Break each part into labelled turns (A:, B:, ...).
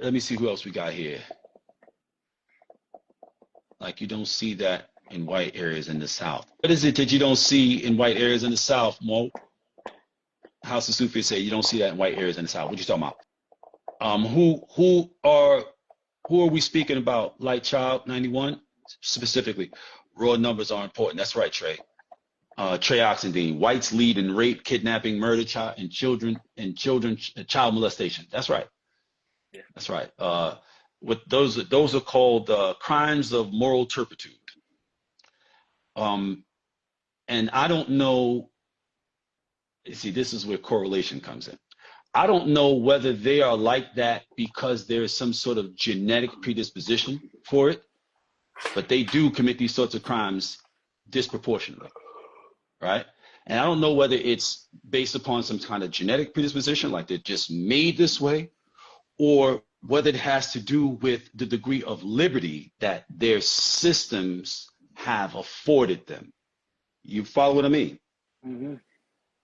A: Let me see who else we got here. Like you don't see that in white areas in the South. What is it that you don't see in white areas in the South, Mo? House of Sufi say you don't see that in white areas in the South. What you talking about? Who are we speaking about? Light Child 91 specifically. Raw numbers are important. That's right, Trey. Trey Oxendine. Whites lead in rape, kidnapping, murder, child child molestation. That's right.
B: Yeah.
A: That's right. With those are called crimes of moral turpitude. Um, and I don't know. See, this is where correlation comes in. I don't know whether they are like that because there is some sort of genetic predisposition for it, but they do commit these sorts of crimes disproportionately, right? And I don't know whether it's based upon some kind of genetic predisposition, like they're just made this way, or whether it has to do with the degree of liberty that their systems have afforded them. You follow what I mean?
B: Hmm.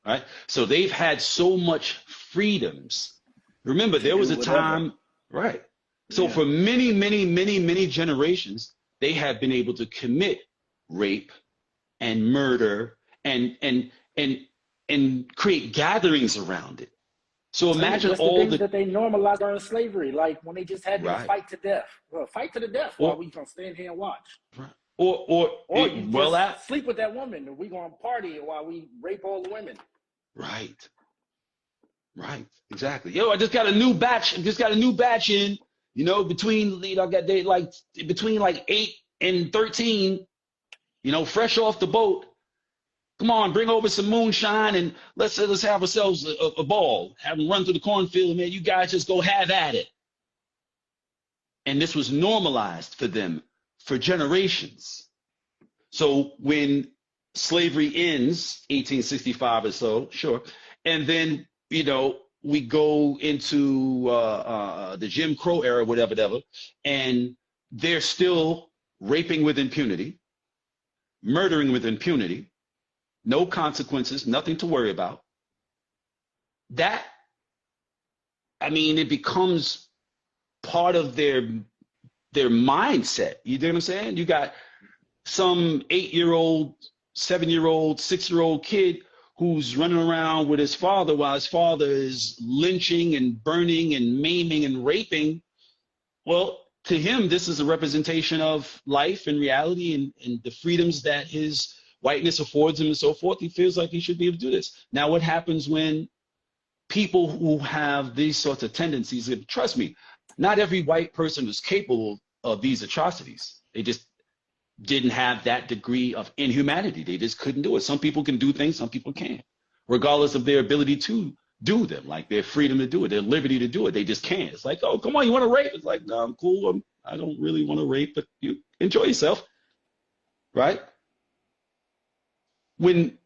A: Right? So they've had so much freedoms. Remember,
B: To
A: there was
B: do
A: a
B: whatever.
A: time, right? So
B: Yeah.
A: for many, many, many, many generations, they have been able to commit rape and murder and and create gatherings around it. So
B: Even
A: imagine
B: just the
A: all
B: things
A: the
B: that they normalized during slavery, like when they just had them
A: right.
B: fight to death. Well, fight to the death while
A: Or
B: we gonna stand here and watch.
A: right. Or
B: Or you
A: it, well
B: just
A: that
B: sleep with that woman and we gonna party while we rape all the women.
A: right. Right, exactly. Yo, I just got a new batch. I just got a new batch in. Between I got they like between like 8 and 13. Fresh off the boat. Come on, bring over some moonshine and let's have ourselves a ball. Have them run through the cornfield, man. You guys just go have at it. And this was normalized for them for generations. So when slavery ends, 1865 or so, sure, and then we go into the Jim Crow era, whatever, and they're still raping with impunity, murdering with impunity, no consequences, nothing to worry about. That, I mean, it becomes part of their mindset. You know what I'm saying? You got some 8-year-old, 7-year-old, 6-year-old kid who's running around with his father while his father is lynching and burning and maiming and raping. Well, to him, this is a representation of life and reality and the freedoms that his whiteness affords him and so forth. He feels like he should be able to do this. Now, what happens when people who have these sorts of tendencies, trust me, not every white person is capable of these atrocities. They just didn't have that degree of inhumanity. They just couldn't do it. Some people can do things, some people can't, regardless of their ability to do them, like their freedom to do it, their liberty to do it. They just can't. It's like, oh, come on, you want to rape? It's like, no, I'm cool. I don't really want to rape, but you enjoy yourself, right? When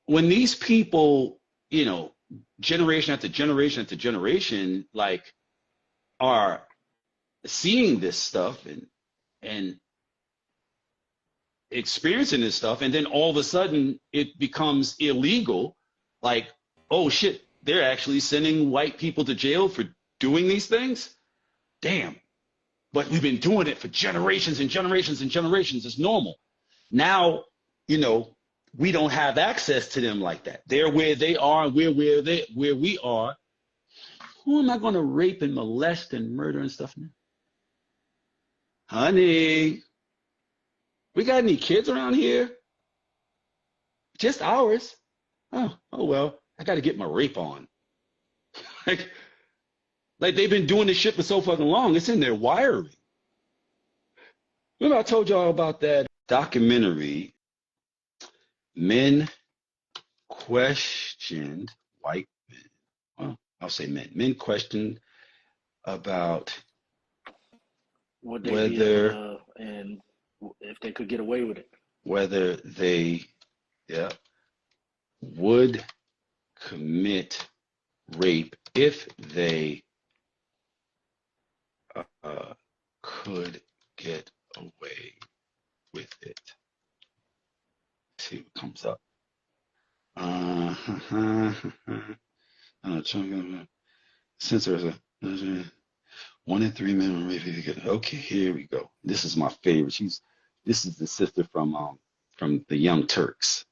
A: when these people, generation after generation after generation, like are seeing this stuff and experiencing this stuff, and then all of a sudden it becomes illegal. Like, oh shit, they're actually sending white people to jail for doing these things. Damn. But we've been doing it for generations and generations and generations. It's normal. Now, you know, we don't have access to them like that. They're where they are, and we're where we are. Who am I going to rape and molest and murder and stuff now? Honey, we got any kids around here? Just ours. Oh well, I got to get my rape on. like, like they've been doing this shit for so fucking long. It's in their wiring. Remember I told y'all about that documentary, Men Questioned White Men. Well, I'll say men. Men questioned about
B: Would they be able
A: whether
B: to, and if they could get away with it?
A: whether they yeah, would commit rape if they could get away with it. Let's see what comes up. Censors 1 in 3 men are raped together. Okay, here we go. This is my favorite. This is the sister from the Young Turks.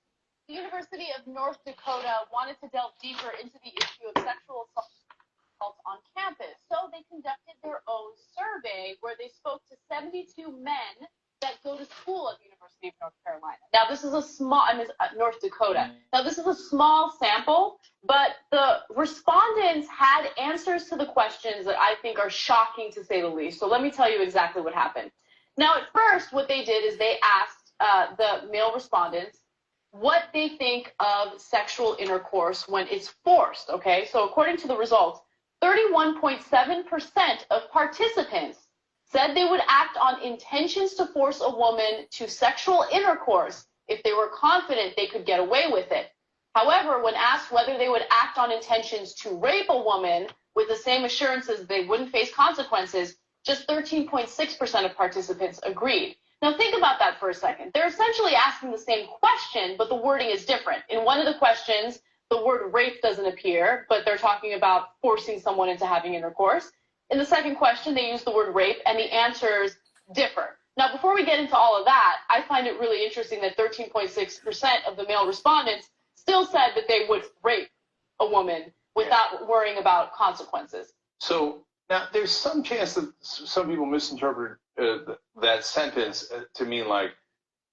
C: The University of North Dakota wanted to delve deeper into the issue of sexual assault on campus, so they conducted their own survey where they spoke to 72 men that go to school at the University of North Carolina. Now, this is a small, North Dakota. Now, this is a small sample, but the respondents had answers to the questions that I think are shocking to say the least. So let me tell you exactly what happened. Now, at first, what they did is they asked the male respondents what they think of sexual intercourse when it's forced, okay? So according to the results, 31.7% of participants said they would act on intentions to force a woman to sexual intercourse if they were confident they could get away with it. However, when asked whether they would act on intentions to rape a woman with the same assurances they wouldn't face consequences, just 13.6% of participants agreed. Now think about that for a second. They're essentially asking the same question, but the wording is different. In one of the questions, the word rape doesn't appear, but they're talking about forcing someone into having intercourse. In the second question, they use the word rape, and the answers differ. Now, before we get into all of that, I find it really interesting that 13.6% of the male respondents still said that they would rape a woman without worrying about consequences.
D: So now there's some chance that some people misinterpret that sentence to mean like,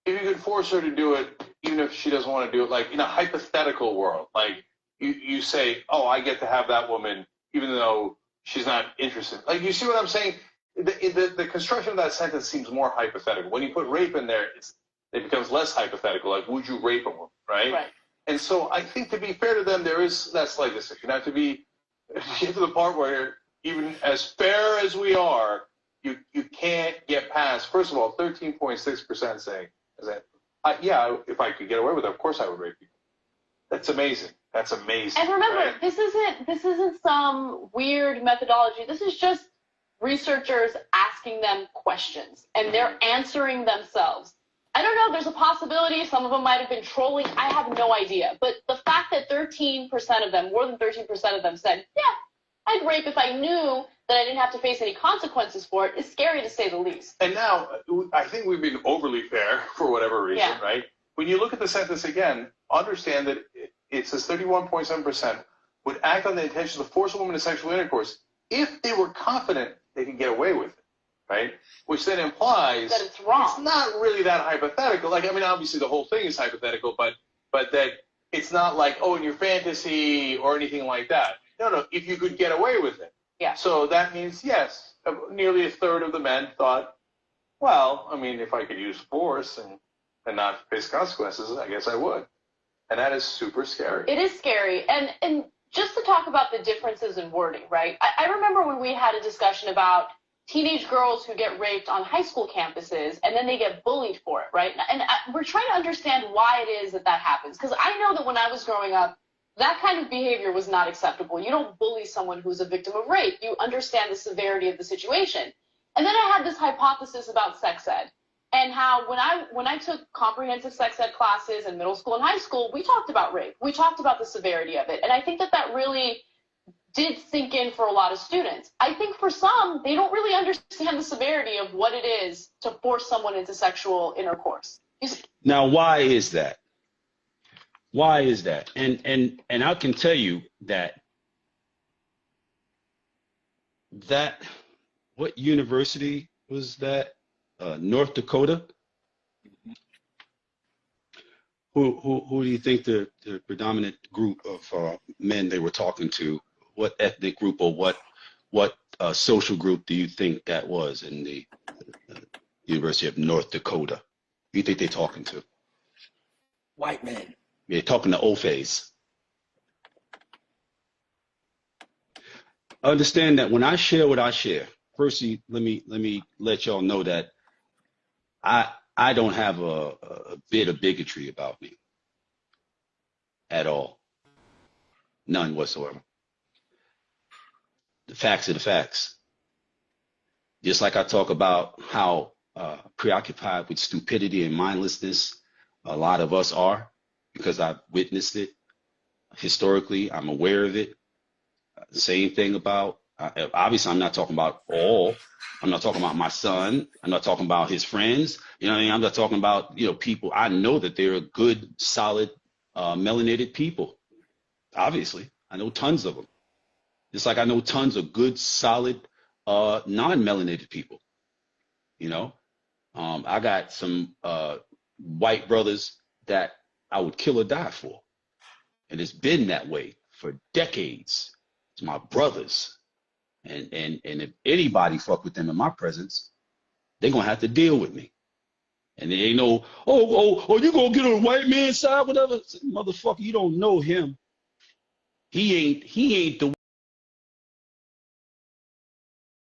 D: if you could force her to do it, even if she doesn't want to do it, like in a hypothetical world, like you say, oh, I get to have that woman, even though she's not interested. Like, you see what I'm saying? The construction of that sentence seems more hypothetical. When you put rape in there, it becomes less hypothetical. Like, would you rape a woman, right?
C: Right.
D: And so I think, to be fair to them, there is that slight distinction. Now, to get to the part where even as fair as we are, you can't get past, first of all, 13.6% saying, yeah, if I could get away with it, of course I would rape you. That's amazing. That's amazing.
C: And remember,
D: right?
C: this isn't some weird methodology. This is just researchers asking them questions, and they're answering themselves. I don't know. There's a possibility some of them might have been trolling. I have no idea. But the fact that 13% of them, more than 13% of them said, yeah, I'd rape if I knew that I didn't have to face any consequences for it, is scary to say the least.
D: And now, I think we've been overly fair for whatever reason, right? When you look at the sentence again, understand that it says 31.7% would act on the intention to force a woman to sexual intercourse if they were confident they could get away with it, right? Which then implies
C: that it's wrong.
D: It's not really that hypothetical. Like, I mean, obviously the whole thing is hypothetical, but that it's not like, oh, in your fantasy or anything like that. No, if you could get away with it.
C: Yeah.
D: So that means, yes, nearly a third of the men thought, well, I mean, if I could use force and not face consequences, I guess I would. And that is super scary.
C: It is scary. And just to talk about the differences in wording, right? I remember when we had a discussion about teenage girls who get raped on high school campuses and then they get bullied for it, right? And we're trying to understand why it is that happens. Because I know that when I was growing up, that kind of behavior was not acceptable. You don't bully someone who's a victim of rape. You understand the severity of the situation. And then I had this hypothesis about sex ed. And how when I took comprehensive sex ed classes in middle school and high school, we talked about rape. We talked about the severity of it. And I think that really did sink in for a lot of students. I think for some, they don't really understand the severity of what it is to force someone into sexual intercourse.
A: Now, why is that? Why is that? And I can tell you that what university was that? North Dakota. Who do you think the predominant group of men they were talking to? What ethnic group or what social group do you think that was in the University of North Dakota? Who do you think they're talking to?
B: White men.
A: They're talking to Ophes. Understand that when I share what I share, firstly, let me let y'all know that I don't have a bit of bigotry about me at all. None whatsoever. The facts are the facts. Just like I talk about how preoccupied with stupidity and mindlessness a lot of us are, because I've witnessed it historically, I'm aware of it. Same thing about Obviously, I'm not talking about all. I'm not talking about my son. I'm not talking about his friends. You know what I mean? I'm not talking about, people. I know that they're good, solid, melanated people. Obviously, I know tons of them. Just like I know tons of good, solid, non-melanated people. I got some white brothers that I would kill or die for. And it's been that way for decades. It's my brothers. And if anybody fuck with them in my presence, they're gonna have to deal with me. And they ain't no, you gonna get on the white man's side, whatever. Motherfucker, you don't know him. He ain't the